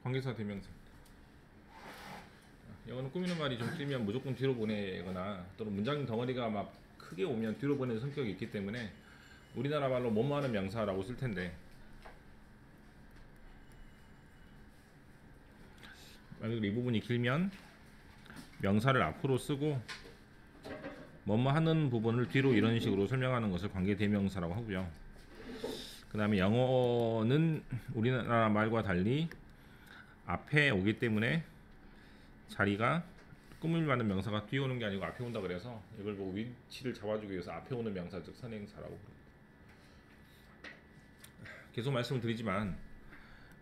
관계사 대명사. 영어는 꾸미는 말이 좀 길면 무조건 뒤로 보내거나 또는 문장 덩어리가 막 크게 오면 뒤로 보내는 성격이 있기 때문에 우리나라 말로 뭐뭐하는 명사라고 쓸 텐데, 만약 이 부분이 길면 명사를 앞으로 쓰고 뭐뭐 하는 부분을 뒤로 이런 식으로 설명하는 것을 관계 대명사라고 하고요. 그 다음에 영어는 우리나라 말과 달리 앞에 오기 때문에 자리가 꾸밀 만한 명사가 뒤에 오는 게 아니고 앞에 온다 그래서 이걸 보고 위치를 잡아주기 위해서 앞에 오는 명사 즉 선행사라고 부릅니다. 계속 말씀을 드리지만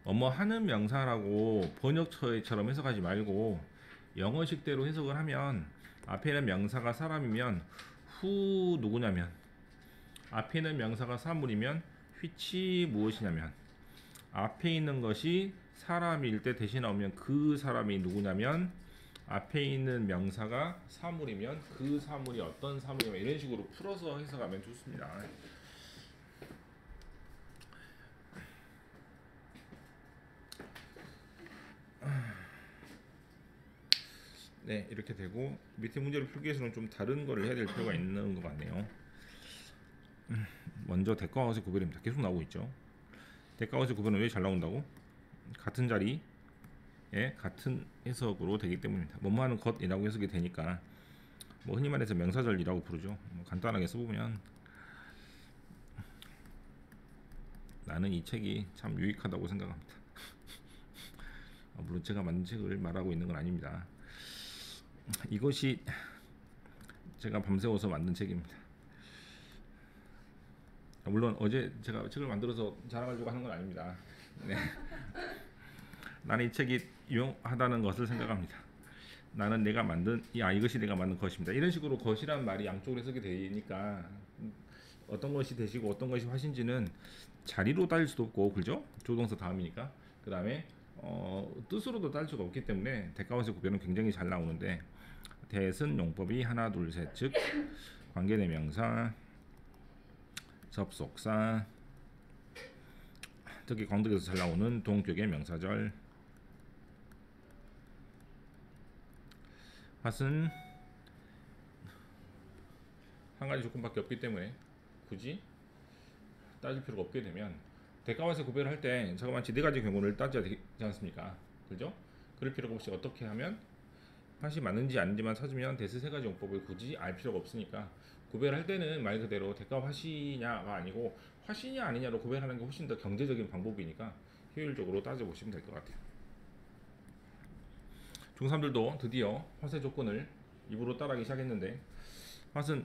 뭐뭐 하는 명사라고 번역처럼 해석하지 말고 영어식대로 해석을 하면 앞에는 명사가 사람이면 who 누구냐면, 앞에는 명사가 사물이면 which 무엇이냐면, 앞에 있는 것이 사람일 때 대신 나오면 그 사람이 누구냐면, 앞에 있는 명사가 사물이면 그 사물이 어떤 사물이냐면, 이런 식으로 풀어서 해석하면 좋습니다. 네, 이렇게 되고 밑에 문제를 풀기 위해서는 좀 다른 거를 해야 될 필요가 있는 것 같네요. 먼저 대가와 것의 구별입니다. 계속 나오고 있죠. 대가와 것의 구별은 왜 잘 나온다고? 같은 자리에 같은 해석으로 되기 때문입니다. 뭐뭐하는 것이라고 해석이 되니까 뭐 흔히 말해서 명사절이라고 부르죠. 뭐 간단하게 써보면 나는 이 책이 참 유익하다고 생각합니다. 물론 제가 만든 책을 말하고 있는 건 아닙니다. 이것이 제가 밤새워서 만든 책입니다. 물론 어제 제가 책을 만들어서 자랑하려고 하는 건 아닙니다. 네. 나는 이 책이 유용하다는 것을 생각합니다. 나는 내가 만든 이것이 내가 만든 것입니다. 이런 식으로 것이란 말이 양쪽으로 해석이 되니까 어떤 것이 되시고 어떤 것이 화신지는 자리로 따질 수도 없고, 그죠? 조동사 다음이니까. 그 다음에 뜻으로도 따질 수가 없기 때문에 대가와의 구별은 굉장히 잘 나오는데, 대은 용법이 하나 둘 셋, 즉 관계대명사, 접속사, 특히 광득에서 잘 나오는 동격의 명사절, 핫은 한 가지 조건밖에 없기 때문에 굳이 따질 필요가 없게 되면 대가와의 구별을 할 때 저같이 네 가지 경우를 따져야 되지 않습니까? 그죠? 그럴 필요가 없이 어떻게 하면 핫이 맞는지 아닌지만 찾으면 대스 세 가지 용법을 굳이 알 필요가 없으니까, 구별할 때는 말 그대로 대가 화시냐가 아니고 화시냐 아니냐로 구별하는 게 훨씬 더 경제적인 방법이니까 효율적으로 따져보시면 될 것 같아요. 중3들도 드디어 화세 조건을 입으로 따라하기 시작했는데, 핫은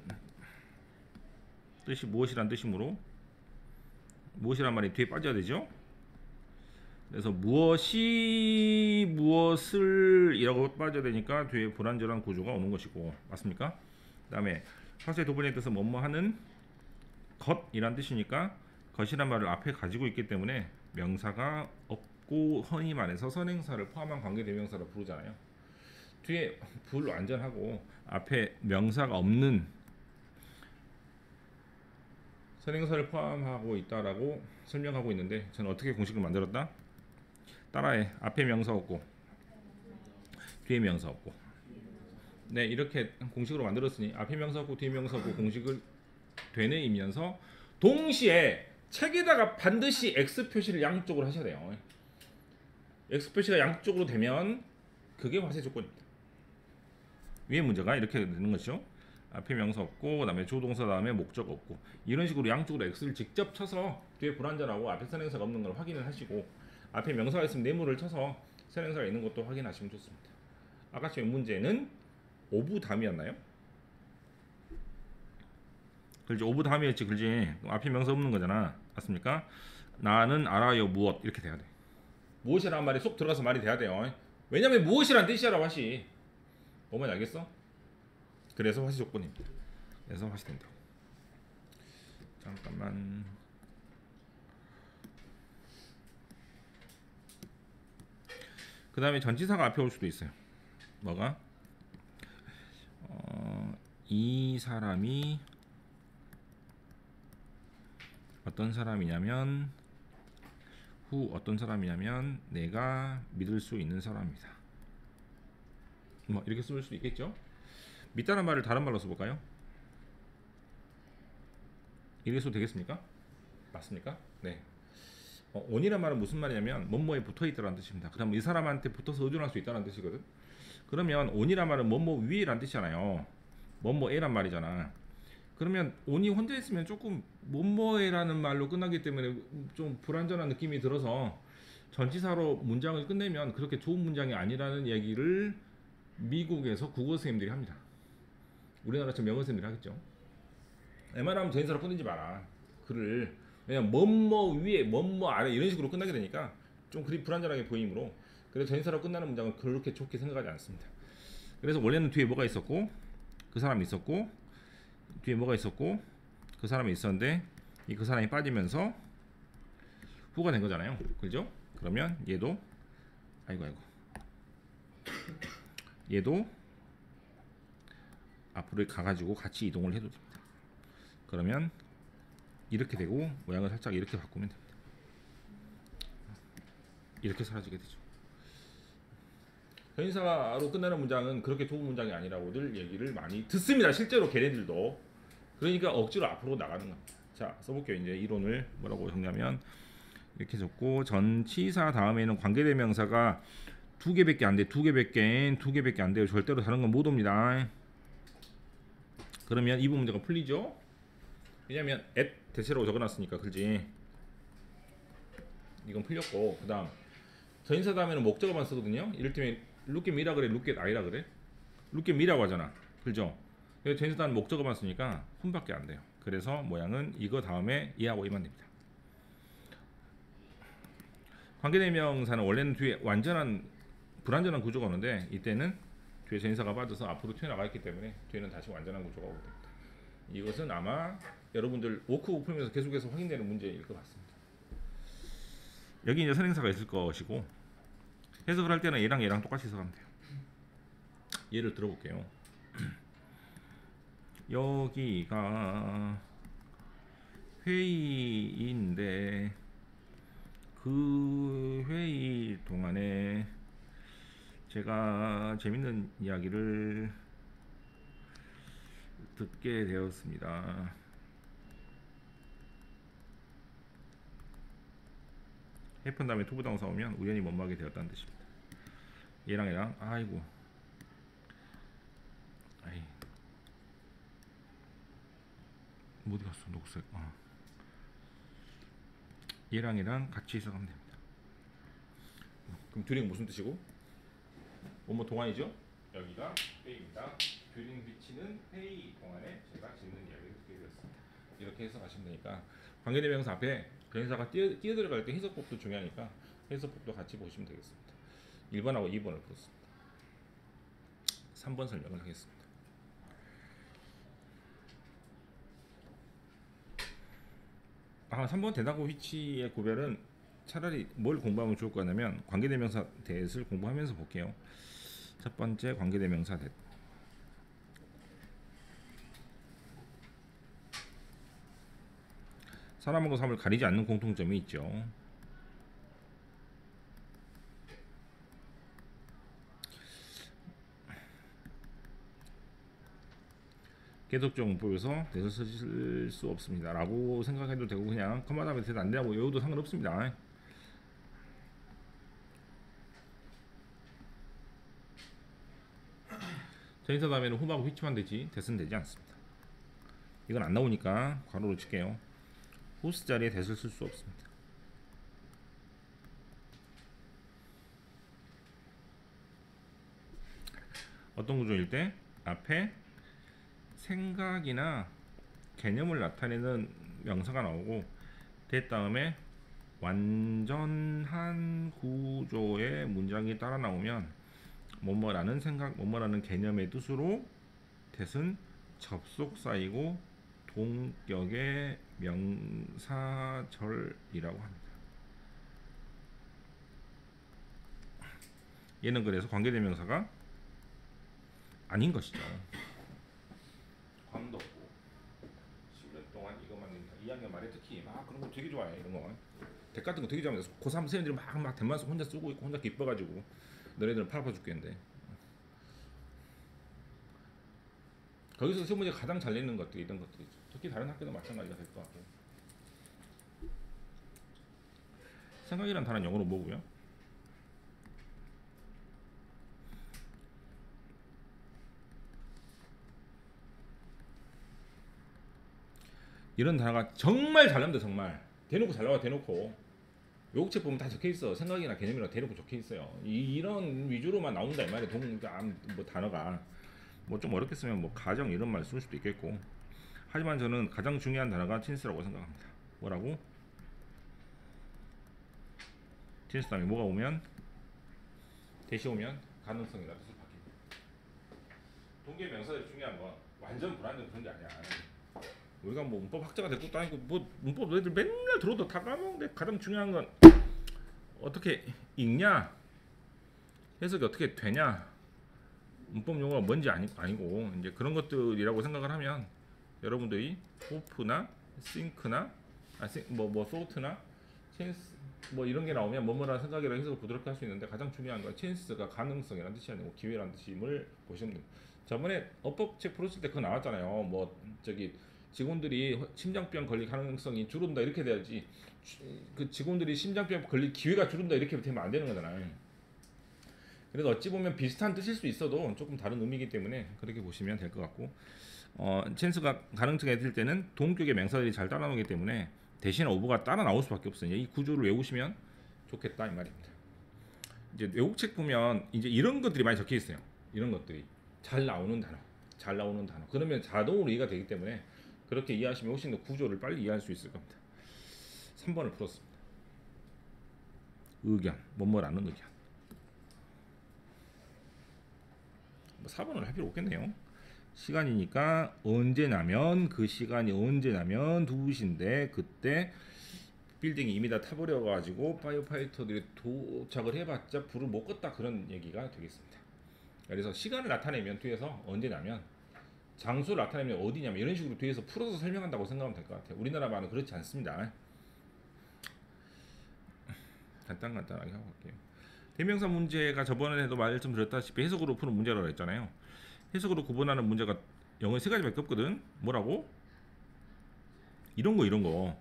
뜻이 무엇이란 뜻이므로 무엇이란 말이 뒤에 빠져야 되죠. 그래서 무엇이 무엇을 이라고 빠져야 되니까 뒤에 불완전한 구조가 오는 것이고, 맞습니까? 그 다음에 화세 두 번째 뜻은 뭐뭐 하는 것이란 뜻이니까 것이란 말을 앞에 가지고 있기 때문에 명사가 없고 흔히 말해서 선행사를 포함한 관계대명사로 부르잖아요. 뒤에 불완전하고 앞에 명사가 없는 선행사를 포함하고 있다라고 설명하고 있는데, 저는 어떻게 공식을 만들었다? 따라해. 앞에 명사 없고 뒤에 명사 없고. 네, 이렇게 공식으로 만들었으니 앞에 명사 없고 뒤에 명사 없고 공식을 되뇌이면서 동시에 책에다가 반드시 X 표시를 양쪽으로 하셔야 돼요. X 표시가 양쪽으로 되면 그게 화세 조건입니다. 위에 문제가 이렇게 되는 것이죠. 앞에 명사 없고 그다음에 조동사 다음에 목적 없고, 이런 식으로 양쪽으로 X를 직접 쳐서 뒤에 불완전하고 앞에 선행사가 없는 걸 확인을 하시고, 앞에 명사가 있으면 네모를 쳐서 선행사가 있는 것도 확인하시면 좋습니다. 아까 지금 문제는 오브 다음이었나요? 그렇지, 오브 다음이었지. 그렇지. 앞에 명사 없는 거잖아. 맞습니까? 나는 알아요 무엇, 이렇게 돼야 돼. 무엇이라는 말이 쏙 들어가서 말이 돼야 돼요. 왜냐면 무엇이란 뜻이야라 화시. 뭐만 알겠어? 그래서 화시 조건입니다. 그래서 화시 된다고. 잠깐만. 그 다음에 전치사가 앞에 올 수도 있어요. 뭐가? 이 사람이 어떤 사람이냐면 후 어떤 사람이냐면 내가 믿을 수 있는 사람입니다. 뭐 이렇게 쓸 수도 있겠죠. 믿다는 말을 다른 말로 써볼까요? 이렇게 써도 되겠습니까? 맞습니까? 네. on이란 말은 무슨 말이냐면 뭐뭐에 붙어있다라는 뜻입니다. 그럼 이 사람한테 붙어서 의존할 수 있다는 뜻이거든. 그러면 on이란 말은 뭐뭐 위에란 뜻이잖아요. 뭐뭐에란 말이잖아. 그러면 on이 혼자 있으면 조금 뭐뭐에라는 말로 끝나기 때문에 좀 불완전한 느낌이 들어서 전치사로 문장을 끝내면 그렇게 좋은 문장이 아니라는 얘기를 미국에서 국어 선생님들이 합니다. 우리나라처럼 영어 선생님들이 하겠죠. 웬만하면 전치사로 끊지 마라. 글을. 왜냐면 뭐뭐 위에 뭐뭐 아래 이런 식으로 끝나게 되니까 좀 그리 불안전하게 보이므로 그래서 전치사로 끝나는 문장은 그렇게 좋게 생각하지 않습니다. 그래서 원래는 뒤에 뭐가 있었고 그 사람이 있었고 뒤에 뭐가 있었고 그 사람이 있었는데 그 사람이 빠지면서 후가 된 거잖아요. 그죠? 그러면 얘도 얘도 앞으로 가가지고 같이 이동을 해도 됩니다. 그러면 이렇게 되고 모양을 살짝 이렇게 바꾸면 됩니다. 이렇게 사라지게 되죠. 전치사로 끝나는 문장은 그렇게 좋은 문장이 아니라고들 얘기를 많이 듣습니다. 실제로 걔네들도. 그러니까 억지로 앞으로 나가는 겁니다. 자, 써볼게요. 이제 이론을 뭐라고 적냐면 이렇게 적고 전치사 다음에는 관계대명사가 두 개밖에 안 돼. 두 개밖에 안 돼요. 절대로 다른 건 못 옵니다. 그러면 이 부분 문제가 풀리죠? 왜냐면 at 대체로 적어놨으니까. 그렇지? 이건 풀렸고 그 다음 전치사 다음에는 목적어만 쓰거든요. 이를테면 look at me라 그래, look at I라 그래. look at me라고 하잖아. 그죠? 전치사 다음에 목적어만 쓰니까 혼밖에 안 돼요. 그래서 모양은 이거 다음에 이하고 이만 됩니다. 관계대명사는 원래는 뒤에 완전한 불완전한 구조가 오는데 이때는 뒤에 전치사가 빠져서 앞으로 튀어나가 있기 때문에 뒤에는 다시 완전한 구조가 오게 됩니다. 이것은 아마 여러분들 워크북 풀면서 계속해서 확인되는 문제일 것 같습니다. 여기 이제 선행사가 있을 것이고 해석을 할 때는 얘랑 똑같이 해석하면 돼요. 예를 들어볼게요. 여기가 회의인데 그 회의 동안에 제가 재밌는 이야기를 듣게 되었습니다. 해픈 다음에 투부정사 오면 우연히 못마게 되었다는 뜻입니다. 얘랑 아이고 어디 갔어 녹색. 얘랑 같이 해석하면 됩니다. 그럼 듀링 무슨 뜻이고? 뭐뭐 동안이죠? 여기가 회의입니다. 듀링 비치는 회의 동안에 제가 짓는 이야기를 듣게 되었습니다. 이렇게 해석하시면 되니까 관계대명사 앞에 전치사가 뛰어들어갈 때 해석법도 중요하니까 해석법도 같이 보시면 되겠습니다. 1번하고 2번을 풀었습니다. 3번 설명을 하겠습니다. 3번 대답고 위치의 구별은 차라리 뭘 공부하면 좋을 거냐면 관계대명사 대을 공부하면서 볼게요. 첫 번째 관계대명사 대. 사람하고 사람을 가리지 않는 공통점이 있죠. 계속적 문법에서 대서 쓰실 수 없습니다 라고 생각해도 되고 그냥 커마 다음에 대서 안 되고 외워도 상관없습니다. 전치사 다음에는 whom하고 which만 되지 대서는 되지 않습니다. 이건 안 나오니까 괄호로 칠게요. whose 자리에 대서를 쓸 수 없습니다. 어떤 구조일 때 앞에 생각이나 개념을 나타내는 명사가 나오고 그 다음에 완전한 구조의 문장이 따라 나오면 뭐뭐라는 생각, 뭐뭐라는 개념의 뜻으로 대은 접속사이고 동격의 명사절이라고 합니다. 얘는 그래서 관계대명사가 아닌 것이죠. 감도 없고 10년 동안 이것만 2학년 말에 특히 막 그런 거 되게 좋아해. 이런 거 덱 같은 거 되게 좋아합니다. 고3 선생님들이 막 덱만 혼자 쓰고 있고 혼자 기뻐가지고 너네들은 팔 아파 죽겠는데 거기서 시험 문제 가장 잘 내는 것들이 이런 것들이죠. 특히 다른 학교도 마찬가지가 될 것 같고. 생각이란 단어는 영어로 뭐고요? 이런 단어가 정말 잘 나옵니다. 정말 대놓고 잘 나와. 대놓고 외국책 보면 다 적혀있어. 생각이나 개념이나 대놓고 적혀있어요. 이런 위주로만 나온다 이 말이에요. 뭐 단어가 뭐 좀 어렵게 쓰면 뭐 가정 이런 말 쓸 수도 있겠고, 하지만 저는 가장 중요한 단어가 텐스라고 생각합니다. 뭐라고? 텐스 다음에 뭐가 오면, 대시 오면 가능성이라 뜻을 바뀝니다. 동계 명사의 중요한 건 완전 불안정 그런 게 아니야. 우리가 뭐 문법 학자가 될 것도 아니고 뭐 문법 너희들 맨날 들어도 다 까먹는데, 가장 중요한 건 어떻게 읽냐, 해석이 어떻게 되냐, 문법 용어가 뭔지 아니고 이제 그런 것들이라고 생각을 하면 여러분들이 호프나 싱크나 뭐 소트나 찬스 뭐 이런 게 나오면 뭐뭐라는 생각이라 해석을 부드럽게 할 수 있는데, 가장 중요한 건 찬스가 가능성이라는 뜻이 아니고 기회라는 뜻임을 보시면 됩니다. 저번에 어법책 풀었을 때 그거 나왔잖아요. 뭐 저기 직원들이 심장병 걸릴 가능성이 줄어든다 이렇게 돼야지, 그 직원들이 심장병 걸릴 기회가 줄어든다 이렇게 되면 안 되는 거잖아요. 그래서 어찌 보면 비슷한 뜻일 수 있어도 조금 다른 의미이기 때문에 그렇게 보시면 될 것 같고, 찬스가 가능성이 있을 때는 동격의 명사들이 잘 따라 나오기 때문에 대신 어부가 따라 나올 수밖에 없어요. 이 구조를 외우시면 좋겠다 이 말입니다. 이제 외국책 보면 이제 이런 것들이 많이 적혀 있어요. 이런 것들이 잘 나오는 단어, 잘 나오는 단어. 그러면 자동으로 이해가 되기 때문에 그렇게 이해하시면 훨씬 더 구조를 빨리 이해할 수 있을 겁니다. 3번을 풀었습니다. 의견, 뭐뭐라는 의견. 4번을 할 필요 없겠네요. 시간이니까 언제냐면, 그 시간이 언제냐면 2시인데 그때 빌딩이 이미 다 타버려 가지고 파이어파이터들이 도착을 해봤자 불을 못 껐다, 그런 얘기가 되겠습니다. 그래서 시간을 나타내면 뒤에서 언제냐면, 장소를 나타내면 어디냐면, 이런 식으로 뒤에서 풀어서 설명한다고 생각하면 될 것 같아요. 우리나라 말은 그렇지 않습니다. 간단하게 하고 갈게요. 대명사 문제가 저번에도 말씀드렸다시피 해석으로 푸는 문제라고 했잖아요. 해석으로 구분하는 문제가 영어에 3가지밖에 없거든. 뭐라고? 이런 거.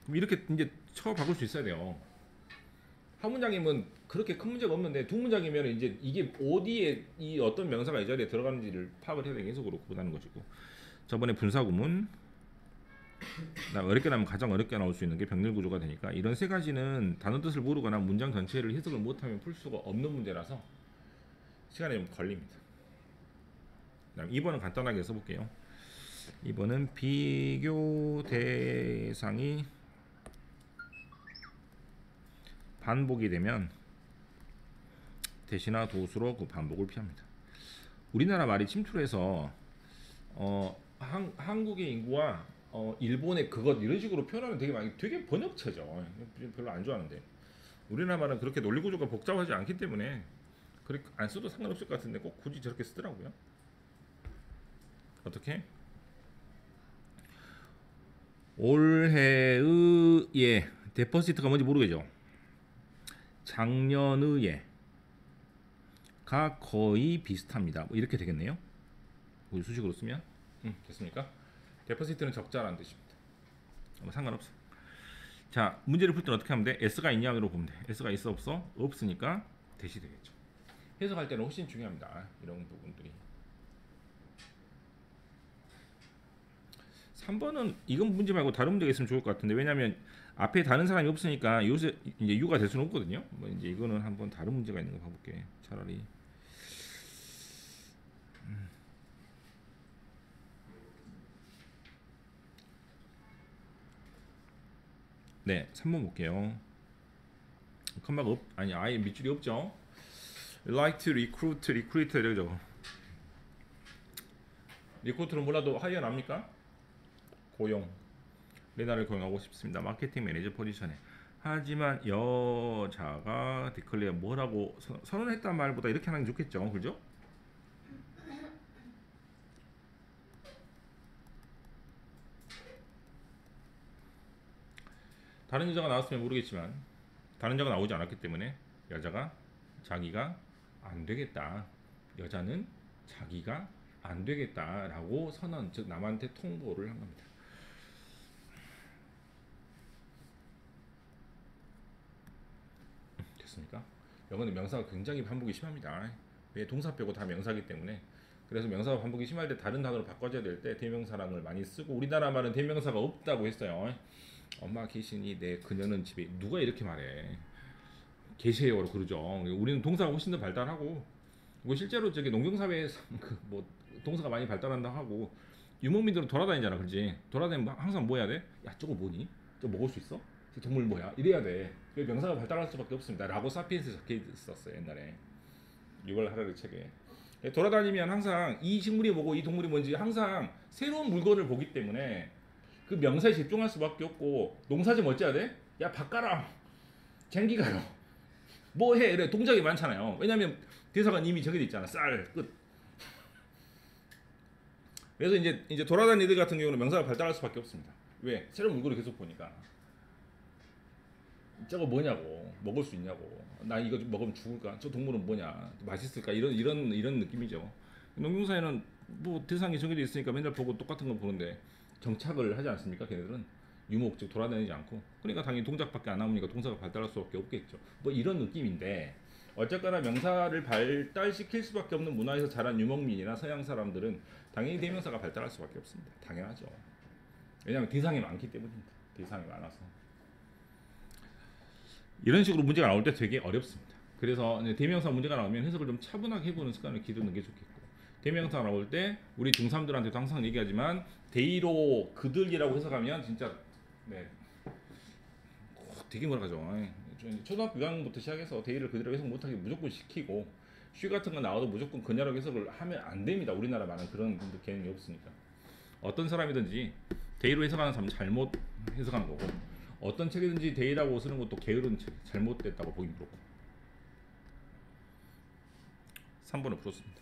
그럼 이렇게 이제 쳐 박을 수 있어야 돼요. 한 문장이면 그렇게 큰 문제가 없는데, 2문장이면 이제 이게 어디에 이 어떤 명사가 이 자리에 들어가는지를 파악을 해야 되는 해석으로 구분하는 것이고, 저번에 분사구문, 어렵게 나면 가장 어렵게 나올 수 있는 게 병렬 구조가 되니까, 이런 3가지는 단어 뜻을 모르거나 문장 전체를 해석을 못하면 풀 수가 없는 문제라서 시간이 좀 걸립니다. 2번은 간단하게 써볼게요. 2번은 비교 대상이 반복이 되면 대시나 도수로 그 반복을 피합니다. 우리나라 말이 침투를 해서 한국의 인구와 일본의 그것 이런 식으로 표현하면 되게 번역체죠. 별로 안 좋아하는데, 우리나라 말은 그렇게 논리 구조가 복잡하지 않기 때문에 그렇게 안 써도 상관없을 것 같은데 꼭 굳이 저렇게 쓰더라고요. 어떻게? 올해의 데포시트가 뭔지 모르겠죠. 작년의가 거의 비슷합니다. 뭐 이렇게 되겠네요. 우리 수식으로 쓰면 됐습니까? 데포시트는 적자라는 뜻입니다. 뭐 상관없어. 자, 문제를 풀 때는 어떻게 하면 돼? S가 있냐로 보면 돼. S가 있어 없어? 없으니까 대시 되겠죠. 해석할 때는 훨씬 중요합니다. 이런 부분들이. 3번은 이건 문제 말고 다른 문제가 있으면 좋을 것 같은데, 왜냐하면 앞에 다른 사람이 없으니까 요새 이제 유가 될 수는 없거든요. 뭐 이제 이거는 한번 다른 문제가 있는 거 봐볼게. 차라리. 네, 3번 볼게요. 컴마가 아예 밑줄이 없죠. like to recruit 이렇게 적어. 리크루트는 몰라도 하이어 납니까? 고용. 레나를 고용하고 싶습니다. 마케팅 매니저 포지션에. 하지만 여자가 디클레어 뭐라고 선언했단 말보다 이렇게 하는 게 좋겠죠, 그죠? 다른 여자가 나왔으면 모르겠지만 다른 여자가 나오지 않았기 때문에 여자가 자기가 안 되겠다. 여자는 자기가 안 되겠다라고 선언, 즉 남한테 통보를 한 겁니다. 됐습니까? 영어는 명사가 굉장히 반복이 심합니다. 왜? 동사 빼고 다 명사기 때문에. 그래서 명사가 반복이 심할 때 다른 단어로 바꿔줘야 될 때 대명사랑을 많이 쓰고, 우리나라 말은 대명사가 없다고 했어요. 엄마 계시니? 네, 그녀는 집에. 누가 이렇게 말해? 계세요로 그러죠. 우리는 동사가 훨씬 더 발달하고, 뭐 실제로 저기 농경사회에서 그뭐 동사가 많이 발달한다 하고, 유목민들은 돌아다니잖아, 그렇지? 돌아다니면 항상 뭐 해야 돼? 야, 저거 뭐니? 저거 먹을 수 있어? 저 동물 뭐야? 이래야 돼. 명사가 발달할 수밖에 없습니다. 라고 사피엔스에 적혀 있었어요, 옛날에. 유월 하라리 책에. 돌아다니면 항상 이 식물이 뭐고 이 동물이 뭔지 항상 새로운 물건을 보기 때문에 그 명사에 집중할 수밖에 없고, 농사 좀 어찌해야 돼? 야, 밥 가라, 쟁기 가요, 뭐 해, 이래. 동작이 많잖아요. 왜냐면 대사가 이미 정해져 있잖아. 쌀 끝. 그래서 이제 돌아다니는 이들 같은 경우는 명사가 발달할 수밖에 없습니다. 왜? 새로운 물건을 계속 보니까. 저거 뭐냐고, 먹을 수 있냐고, 나 이거 먹으면 죽을까, 저 동물은 뭐냐, 맛있을까, 이런 느낌이죠. 농경사에는 뭐 대상이 정해져 있으니까 맨날 보고 똑같은 거 보는데 정착을 하지 않습니까? 걔네들은 유목, 즉 돌아다니지 않고. 그러니까 당연히 동작밖에 안 나오니까 동사가 발달할 수밖에 없겠죠. 뭐 이런 느낌인데, 어쨌거나 명사를 발달시킬 수밖에 없는 문화에서 자란 유목민이나 서양 사람들은 당연히 대명사가 발달할 수밖에 없습니다. 당연하죠. 왜냐하면 대상이 많기 때문입니다. 대상이 많아서. 이런 식으로 문제가 나올 때 되게 어렵습니다. 그래서 대명사 문제가 나오면 해석을 좀 차분하게 해보는 습관을 기르는 게 좋겠고, 대명사 나올 때 우리 중3들한테도 항상 얘기하지만 데이로 그들이라고 해석하면 진짜 되게 뭐라 하죠. 초등학교 6학년부터 시작해서 데이를 그대로 해석 못하게 무조건 시키고, 쉬 같은 거 나와도 무조건 그녀라고 해석을 하면 안 됩니다. 우리나라 말은 그런 개념이 없으니까. 어떤 사람이든지 데이로 해석하는 사람은 잘못 해석하는 거고, 어떤 책이든지 데이라고 쓰는 것도 게으른 책, 잘못됐다고 보긴 그렇고. 3번을 풀었습니다.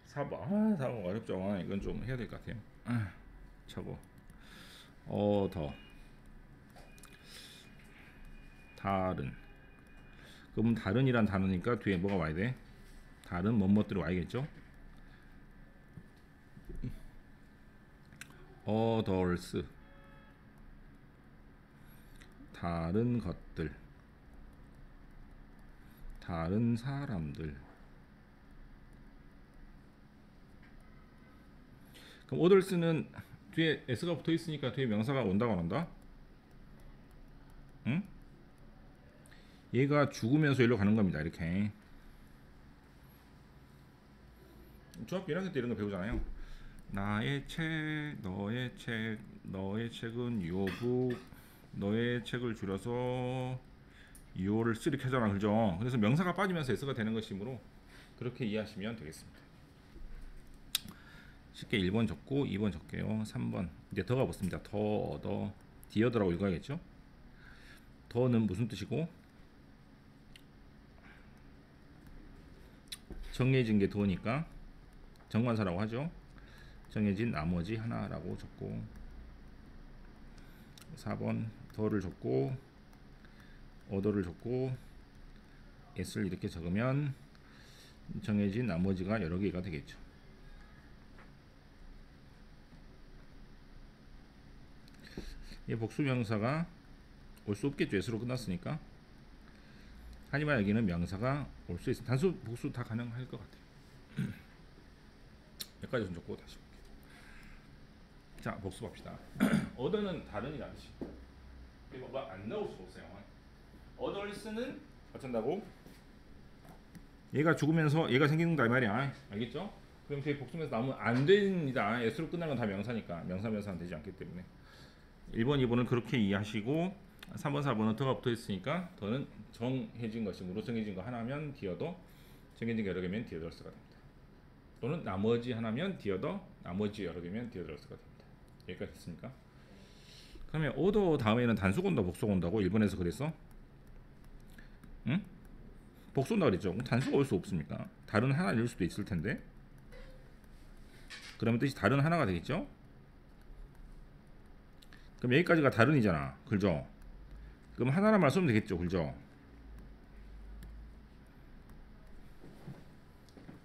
4번 4번 어렵죠. 이건 좀 해야 될 것 같아요. 차고 더 다른. 그러면 다른이란 단어니까 뒤에 뭐가 와야 돼? 다른 뭐뭐들이 와야겠죠. others, 다른 것들, 다른 사람들. 그럼 others는 뒤에 s가 붙어 있으니까 뒤에 명사가 온다고 안 온다? 응? 얘가 죽으면서 일로 가는 겁니다. 이렇게. 중학교 1학년 때 이런 거 배우잖아요. 나의 책, 너의 책, 너의 책은 유어북, 너의 책을 줄여서 유어를 쓰 이렇게 하잖아, 그죠? 그래서 명사가 빠지면서 s가 되는 것이므로 그렇게 이해하시면 되겠습니다. 쉽게 1번 적고 2번 적게요. 3번 이제 더 가보습니다. 더 디어더라고 읽어야겠죠? 더는 무슨 뜻이고, 정해진 게 더니까 정관사라고 하죠. 정해진 나머지 하나라고 적고, 4번 더를 적고 어더를 적고 s를 이렇게 적으면 정해진 나머지가 여러 개가 되겠죠. 이 복수명사가 올 수 없겠죠. s로 끝났으니까. 하지만 여기는 명사가 올 수 있습니다. 단수 복수 다 가능할 것 같아요. 여기까지 좀 적고 다시 볼게요. 자, 복수합시다. 어더는 다른이라는 뜻이. 이거 안 넣을 수 없어요. others는 어쩐다고? 얘가 죽으면서 얘가 생긴다 이 말이야. 알겠죠? 그럼 제 복수면서 나오면 안 됩니다. s로 끝나는 건 다 명사니까. 명사는 되지 않기 때문에. 1번, 2번을 그렇게 이해하시고, 3번, 4번은 더가 붙어 있으니까 더는 정해진 것이므로 정해진 거 하나면 디어더, 정해진 게 여러 개면 디어더스가 됩니다. 또는 나머지 하나면 디어더, 나머지 여러 개면 디어더스가 됩니다. 여기까지 됐습니까? 그러면 오더 다음에는 단수가 온다, 복수가 온다고 1번에서 그랬어? 응? 복수 온다 그랬죠? 단수가 올 수 없습니까? 다른 하나일 수도 있을 텐데. 그러면 뜻이 다른 하나가 되겠죠? 그럼 여기까지가 다른이잖아, 그죠? 그럼 하나만 쓰면 되겠죠, 그죠?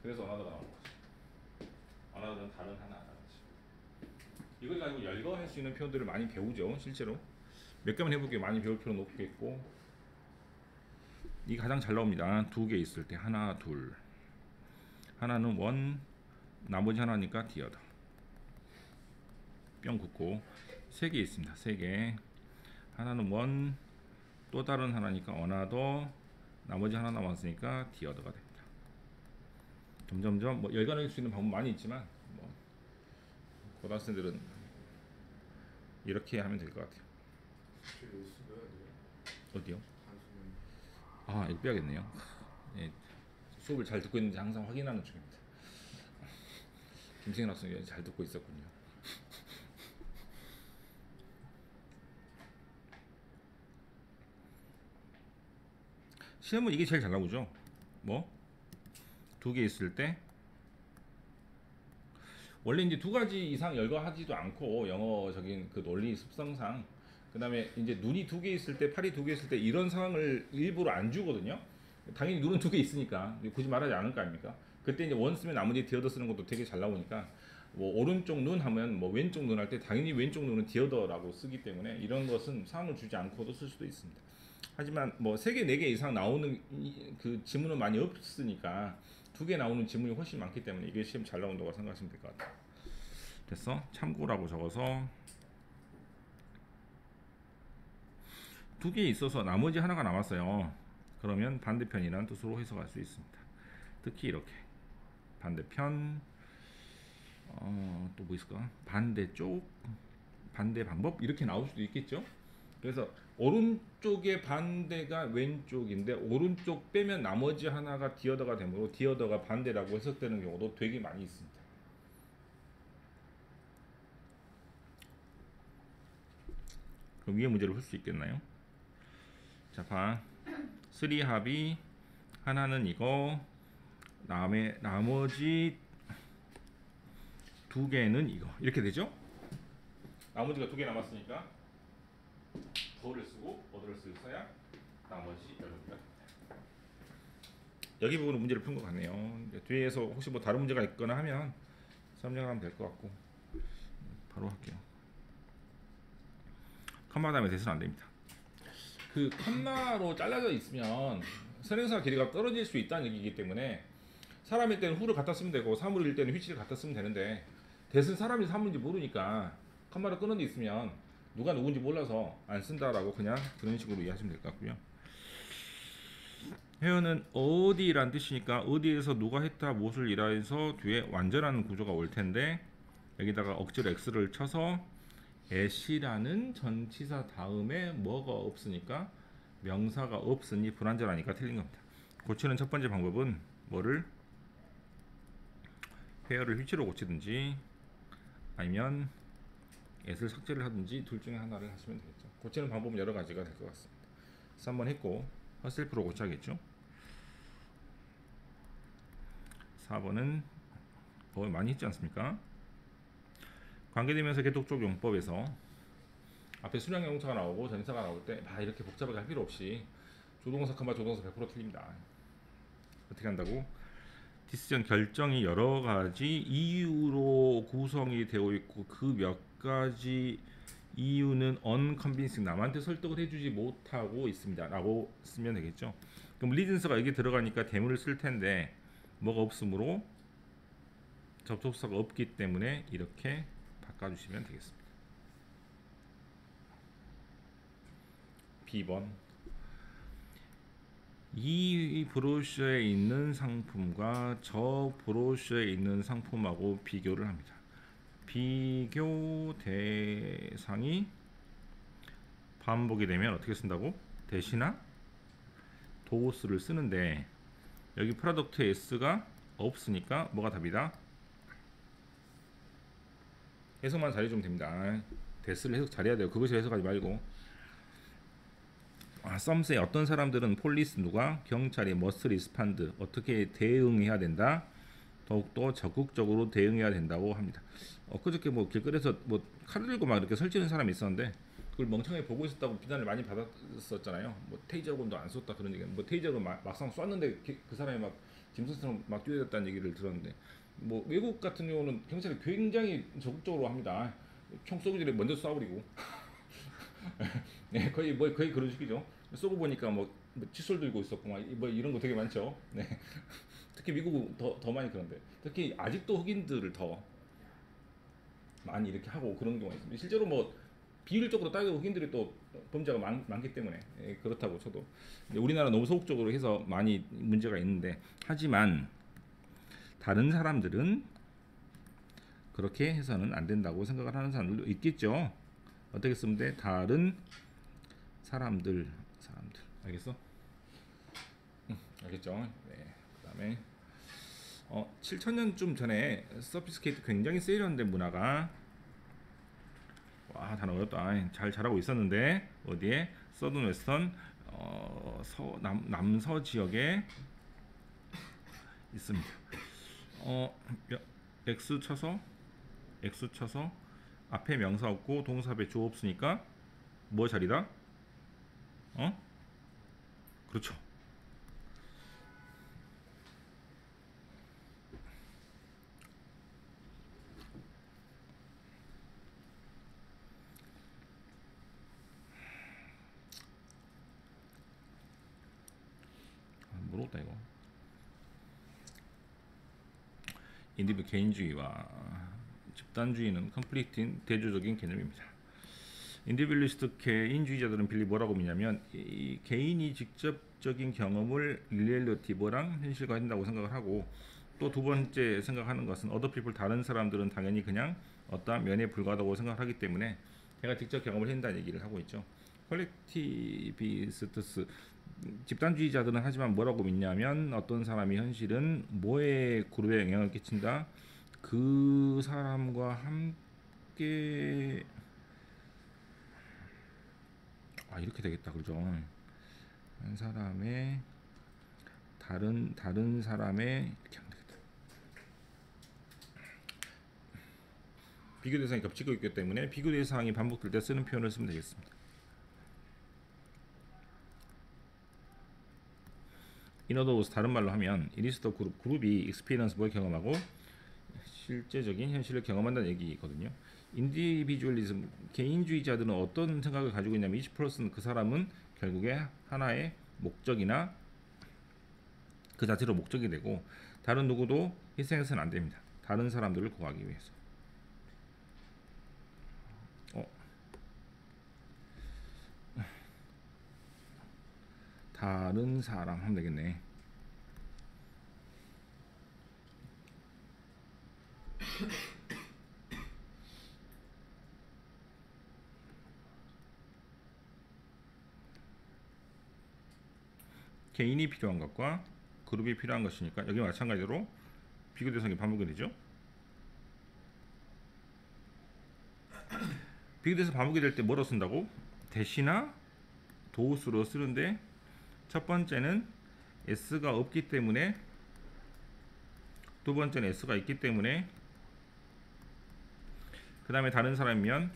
그래서 어나더가 나온 거지. 어나더는 다른 하나라는 거지. 이걸 가지고 열거할 수 있는 표현들을 많이 배우죠, 실제로. 몇 개만 해볼게요. 많이 배울 필요는 없겠고. 이 가장 잘 나옵니다. 두 개 있을 때 하나, 둘. 하나는 원, 나머지 하나니까 디어더. 뿅 굳고 세 개 있습니다. 세 개. 하나는 원, 또 다른 하나니까 어나더, 나머지 하나 남았으니까 디어더가 됩니다. 점점점 뭐 열거할 수 있는 방법 많이 있지만 뭐 고등학생들은 이렇게 하면 될 것 같아요. 어디요? 아 이거 빼야겠네요. 예, 수업을 잘 듣고 있는지 항상 확인하는 중입니다. 김승현 학생이 잘 듣고 있었군요. 시험은 이게 제일 잘 나오죠. 뭐? 두 개 있을 때 원래 이제 두 가지 이상 열거하지도 않고 영어적인 그 논리 습성상 그 다음에 이제 눈이 두 개 있을 때 팔이 두 개 있을 때 이런 상황을 일부러 안 주거든요. 당연히 눈은 두 개 있으니까 굳이 말하지 않을 거 아닙니까? 그때 이제 원 쓰면 나머지 디어더 쓰는 것도 되게 잘 나오니까 뭐 오른쪽 눈 하면 뭐 왼쪽 눈 할 때 당연히 왼쪽 눈은 디어더라고 쓰기 때문에 이런 것은 상황을 주지 않고도 쓸 수도 있습니다. 하지만 뭐 3개, 4개 이상 나오는 그 지문은 많이 없으니까 2개 나오는 지문이 훨씬 많기 때문에 이게 시험 잘 나온다고 생각하시면 될 것 같아요. 됐어? 참고라고 적어서 2개 있어서 나머지 하나가 남았어요. 그러면 반대편이라는 뜻으로 해석할 수 있습니다. 특히 이렇게 반대편 또 뭐 있을까? 반대쪽, 반대 방법 이렇게 나올 수도 있겠죠. 그래서 오른쪽의 반대가 왼쪽인데 오른쪽 빼면 나머지 하나가 디어더가 되므로 디어더가 반대라고 해석되는 경우도 되게 많이 있습니다. 그럼 위에 문제를 풀 수 있겠나요? 자, 봐. 3 합이 하나는 이거, 다음에 나머지 2개는 이거 이렇게 되죠? 나머지가 2개 남았으니까 더를 쓰고 어더를 써야 나머지 여기가 됩니다. 여기 부분은 문제를 푼 것 같네요. 뒤에서 혹시 뭐 다른 문제가 있거나 하면 설명하면 될 것 같고 바로 할게요. 컴마 다음에 대수는 안 됩니다. 그 컴마로 잘라져 있으면 선행사 길이가 떨어질 수 있다는 얘기이기 때문에 사람일 때는 who를 갖다 쓰면 되고 사물일 때는 which를 갖다 쓰면 되는데 대신 사람이 사물인지 모르니까 컴마를 끊은 데 있으면 누가 누군지 몰라서 안 쓴다라고 그냥 그런 식으로 이해하시면 될 것 같고요. 회원은 어디란 뜻이니까 어디에서 누가 했다 무엇을 이라해서 뒤에 완전한 구조가 올 텐데 여기다가 억지로 x를 쳐서 at이라는 전치사 다음에 뭐가 없으니까 명사가 없으니 불완전하니까 틀린 겁니다. 고치는 첫 번째 방법은 뭐를 회어를 which로 고치든지 아니면 at을 삭제를 하든지 둘 중에 하나를 하시면 되겠죠. 고치는 방법은 여러 가지가 될 것 같습니다. 3번 했고 헛셀프로 고쳐야겠죠. 4번은 많이 했지 않습니까? 관계대명사 개독적 용법에서 앞에 수량형 용사가 나오고 전치사가 나올 때 이렇게 복잡하게 할 필요 없이 조동사, 조동사 100% 틀립니다. 어떻게 한다고? 디시전 결정이 여러 가지 이유로 구성이 되어 있고 그 몇 가지 이유는 unconvincing 남한테 설득을 해주지 못하고 있습니다 라고 쓰면 되겠죠. 그럼 리즌스가 여기 들어가니까 대문을 쓸 텐데 뭐가 없으므로 접속사가 없기 때문에 이렇게 바꿔주시면 되겠습니다. B번 이 브로셔에 있는 상품과 저 브로셔에 있는 상품하고 비교를 합니다. 비교 대상이 반복이 되면 어떻게 쓴다고? 대신나 도스를 쓰는데 여기 프로덕트 S가 없으니까 뭐가 답이다? 해석만 잘해주면 됩니다. 대스를 해석 잘해야 돼요. 그것이 해석하지 말고 썸스에 어떤 사람들은 폴리스 누가 경찰이 머스 리스판드 어떻게 대응해야 된다 더욱더 적극적으로 대응해야 된다고 합니다. 그저께 뭐 길거리에서 뭐 칼을 들고 막 이렇게 설치는 사람이 있었는데 그걸 멍청하게 보고 있었다고 비난을 많이 받았었잖아요. 뭐 테이저건도 안 썼다 그런 얘기. 뭐 테이저로 막상 쐈는데 그 사람이 막 짐승처럼 막 뛰어졌다는 얘기를 들었는데 뭐 외국 같은 경우는 경찰이 굉장히 적극적으로 합니다. 총 쏘기 전에 먼저 쏴버리고 네, 거의 그런 식이죠. 쏘고 보니까 뭐 칫솔 들고 있었고 뭐 이런 거 되게 많죠. 네. 특히 미국은 더 많이 그런데 특히 아직도 흑인들을 더 많이 이렇게 하고 그런 경우가 있습니다. 실제로 뭐 비율적으로 따져도 흑인들이 또 범죄가 많기 때문에 그렇다고 쳐도 우리나라 너무 소극적으로 해서 많이 문제가 있는데 하지만 다른 사람들은 그렇게 해서는 안 된다고 생각을 하는 사람들도 있겠죠. 어떻게 쓰면 돼? 다른 사람들 알겠어? 알겠죠? 네. 그다음에 7,000년쯤 전에 서피스케이트 굉장히 세련된 문화가 와 단어 어렵다. 잘 자라고 있었는데 어디에? 서든 웨스턴 남서 지역에 있습니다. X 쳐서 앞에 명사 없고 동사 앞에 주어 없으니까 뭐 자리다? 그렇죠. 모르겠다 이거. 인디비드 개인주의와 집단주의는 컴플리트인 대조적인 개념입니다. 인디비리스트 개인주의자들은 빌리 뭐라고 믿냐면 이 개인이 직접적인 경험을 리얼리티브랑 현실화한다고 생각을 하고 또 두 번째 생각하는 것은 other people 다른 사람들은 당연히 그냥 어떠한 면에 불과하다고 생각하기 때문에 제가 직접 경험을 한다는 얘기를 하고 있죠. 콜렉티비스트스 집단주의자들은 하지만 뭐라고 믿냐면 어떤 사람이 현실은 뭐에 그룹에 영향을 끼친다. 그 사람과 함께 이렇게 되겠다 그죠? 한 사람의 다른 사람의 이렇게 하면 되겠다. 비교 대상이 겹치고 있기 때문에 비교 대상이 반복될 때 쓰는 표현을 쓰면 되겠습니다. 인어도우스 다른 말로 하면 이리스터 그룹이 익스피리언스 뭘 경험하고 실제적인 현실을 경험한다는 얘기거든요. 인디비주얼리즘 개인주의자들은 어떤 생각을 가지고 있냐면 each person 그 사람은 결국에 하나의 목적이나 그 자체로 목적이 되고 다른 누구도 희생해서는 안 됩니다. 다른 사람들을 구하기 위해서. 다른 사람 하면 되겠네. 개인이 필요한 것과 그룹이 필요한 것이니까 여기 마찬가지로 비교 대상이 반복이 되죠. 비교 대상 반복이 될 때 뭐로 쓴다고? 대시나 도우스로 쓰는데 첫 번째는 s가 없기 때문에 두 번째는 s가 있기 때문에 그 다음에 다른 사람이면